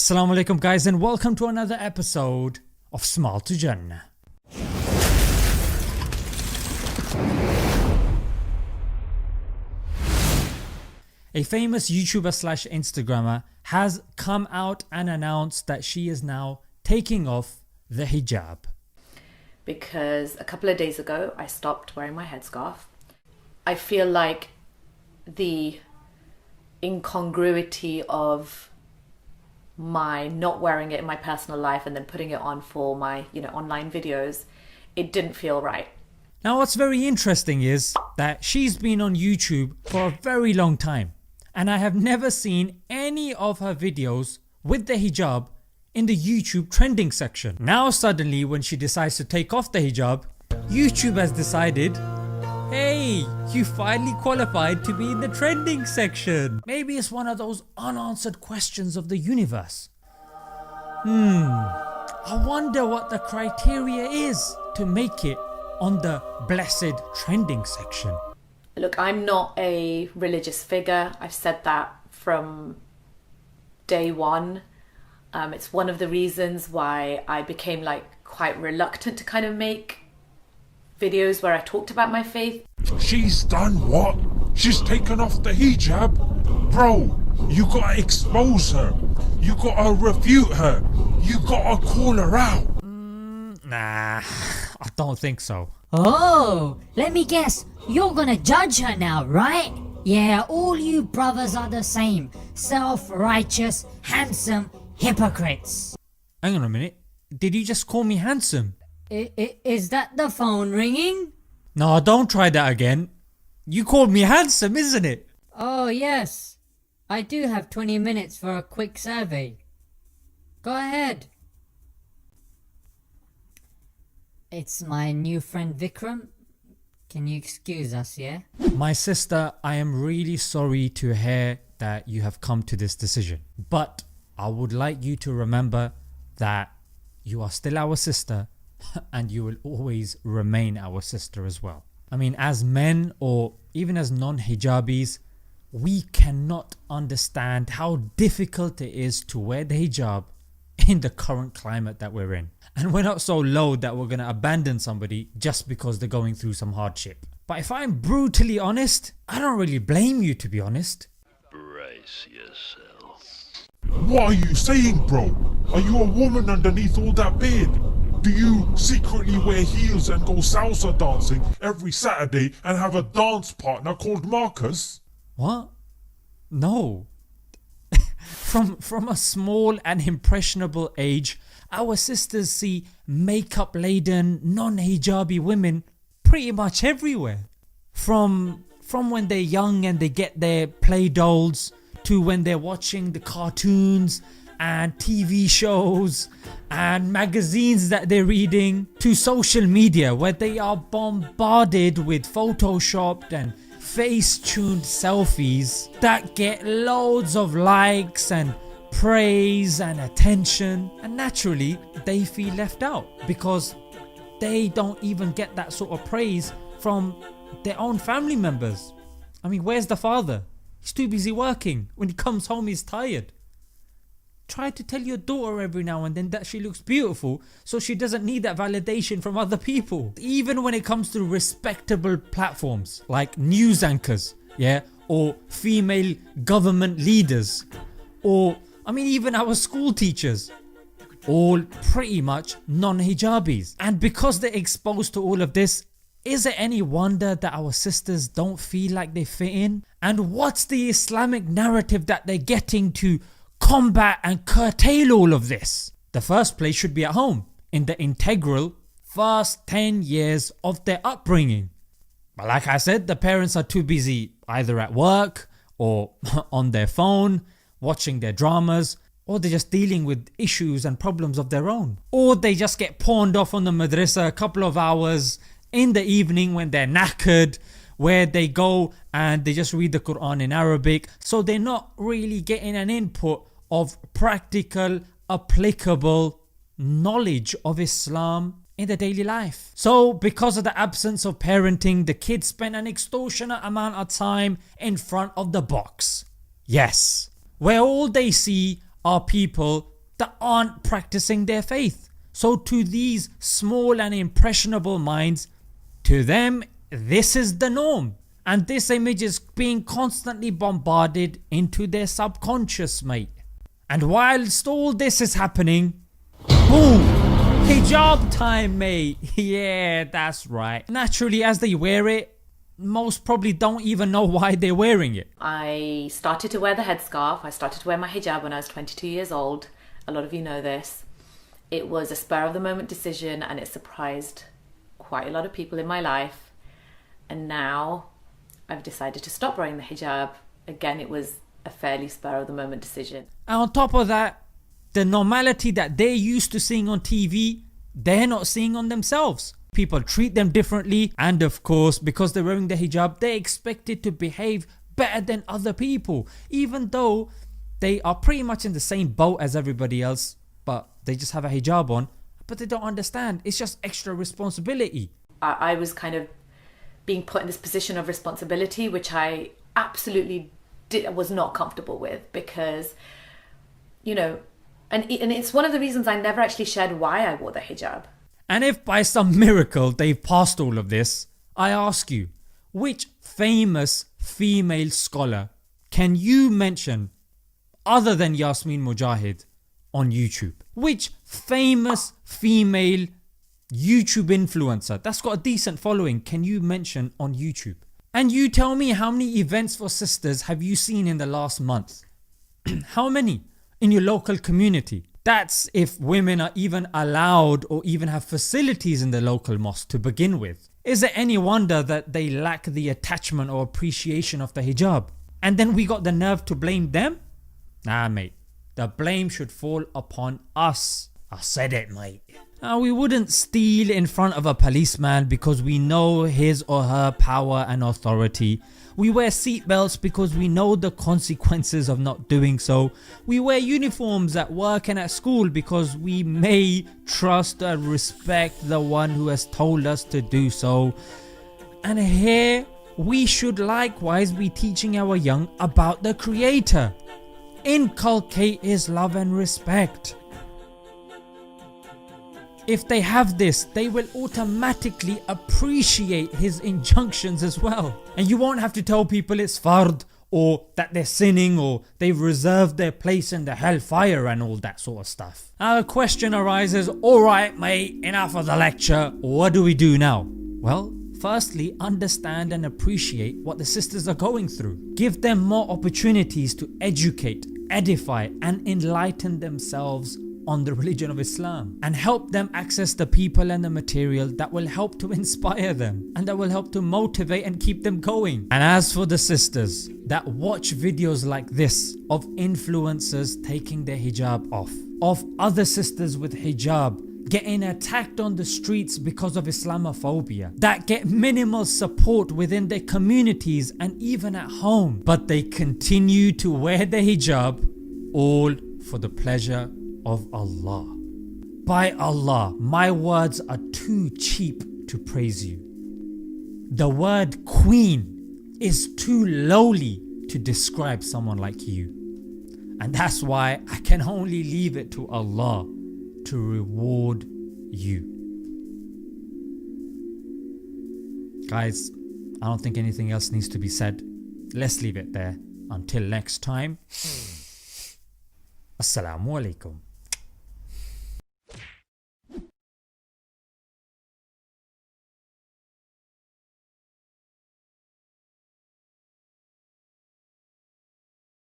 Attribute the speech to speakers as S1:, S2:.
S1: Assalamu alaikum guys, and welcome to another episode of Smile to Jannah. A famous YouTuber slash Instagrammer has come out and announced that she is now taking off the hijab.
S2: Because a couple of days ago I stopped wearing my headscarf. I feel like the incongruity of my not wearing it in my personal life and then putting it on for my online videos, it didn't feel right.
S1: Now what's very interesting is that she's been on YouTube for a very long time, and I have never seen any of her videos with the hijab in the YouTube trending section. Now suddenly when she decides to take off the hijab, YouTube has decided, hey, you finally qualified to be in the trending section. Maybe it's one of those unanswered questions of the universe. I wonder what the criteria is to make it on the blessed trending section.
S2: Look, I'm not a religious figure. I've said that from day one. It's one of the reasons why I became quite reluctant to kind of make videos where I talked about my faith.
S3: She's done what? She's taken off the hijab? Bro, you gotta expose her. You gotta refute her. You gotta call her out.
S1: Nah, I don't think so.
S4: Oh, let me guess, you're gonna judge her now, right? Yeah, all you brothers are the same. Self-righteous, handsome hypocrites.
S1: Hang on a minute, did you just call me handsome?
S4: Is that the phone ringing?
S1: No, don't try that again. You called me handsome, isn't it?
S4: Oh yes, I do have 20 minutes for a quick survey. Go ahead. It's my new friend Vikram. Can you excuse us, yeah?
S1: My sister, I am really sorry to hear that you have come to this decision, but I would like you to remember that you are still our sister and you will always remain our sister as well. I mean, as men or even as non-hijabis, we cannot understand how difficult it is to wear the hijab in the current climate that we're in. And we're not so low that we're gonna abandon somebody just because they're going through some hardship. But if I'm brutally honest, I don't really blame you, to be honest.
S5: Brace yourself.
S3: What are you saying, bro? Are you a woman underneath all that beard? Do you secretly wear heels and go salsa dancing every Saturday and have a dance partner called Marcus?
S1: What? No. From a small and impressionable age, our sisters see makeup laden non-hijabi women pretty much everywhere. From when they're young and they get their play dolls, to when they're watching the cartoons and TV shows and magazines that they're reading, to social media where they are bombarded with photoshopped and face-tuned selfies that get loads of likes and praise and attention, and naturally they feel left out because they don't even get that sort of praise from their own family members. I mean, where's the father? He's too busy working. When he comes home he's tired. Try to tell your daughter every now and then that she looks beautiful so she doesn't need that validation from other people. Even when it comes to respectable platforms like news anchors, yeah, or female government leaders, or I mean even our school teachers, all pretty much non-hijabis. And because they're exposed to all of this, is it any wonder that our sisters don't feel like they fit in? And what's the Islamic narrative that they're getting to combat and curtail all of this? The first place should be at home, in the integral first 10 years of their upbringing. But like I said, the parents are too busy either at work or on their phone watching their dramas, or they're just dealing with issues and problems of their own, or they just get pawned off on the madrasa a couple of hours in the evening when they're knackered, where they go and they just read the Quran in Arabic, so they're not really getting an input of practical, applicable knowledge of Islam in their daily life. So because of the absence of parenting, the kids spend an extortionate amount of time in front of the box. Yes, where all they see are people that aren't practicing their faith. So to these small and impressionable minds, to them this is the norm, and this image is being constantly bombarded into their subconscious, mate. And whilst all this is happening, boom, hijab time, mate. Yeah, that's right. Naturally, as they wear it, most probably don't even know why they're wearing it.
S2: I started to wear the headscarf. I started to wear my hijab when I was 22 years old. A lot of you know this. It was a spur of the moment decision, and it surprised quite a lot of people in my life. And now I've decided to stop wearing the hijab. Again, it was a fairly spur of the moment decision.
S1: And on top of that, the normality that they're used to seeing on TV, they're not seeing on themselves. People treat them differently, and of course, because they're wearing the hijab, they're expected to behave better than other people, even though they are pretty much in the same boat as everybody else, but they just have a hijab on. But they don't understand, it's just extra responsibility.
S2: I was kind of being put in this position of responsibility, which I absolutely was not comfortable with, because, you know, and it's one of the reasons I never actually shared why I wore the hijab.
S1: And if by some miracle they've passed all of this, I ask you, which famous female scholar can you mention other than Yasmin Mujahid on YouTube? Which famous female YouTube influencer that's got a decent following can you mention on YouTube? And you tell me, how many events for sisters have you seen in the last month? How many in your local community? That's if women are even allowed or even have facilities in the local mosque to begin with. Is it any wonder that they lack the attachment or appreciation of the hijab? And then we got the nerve to blame them? Nah, mate, the blame should fall upon us. I said it, mate. We wouldn't steal in front of a policeman because we know his or her power and authority. We wear seatbelts because we know the consequences of not doing so. We wear uniforms at work and at school because we may trust and respect the one who has told us to do so. And here we should likewise be teaching our young about the Creator. Inculcate His love and respect. If they have this, they will automatically appreciate His injunctions as well. And you won't have to tell people it's fard, or that they're sinning, or they've reserved their place in the hellfire and all that sort of stuff. Now a question arises, alright mate, enough of the lecture, what do we do now? Well, firstly, understand and appreciate what the sisters are going through. Give them more opportunities to educate, edify and enlighten themselves on the religion of Islam, and help them access the people and the material that will help to inspire them and that will help to motivate and keep them going. And as for the sisters that watch videos like this of influencers taking their hijab off, of other sisters with hijab getting attacked on the streets because of Islamophobia, that get minimal support within their communities and even at home, but they continue to wear the hijab, all for the pleasure of Allah. By Allah, my words are too cheap to praise you. The word queen is too lowly to describe someone like you. And that's why I can only leave it to Allah to reward you. Guys, I don't think anything else needs to be said. Let's leave it there. Until next time. Assalamu alaikum.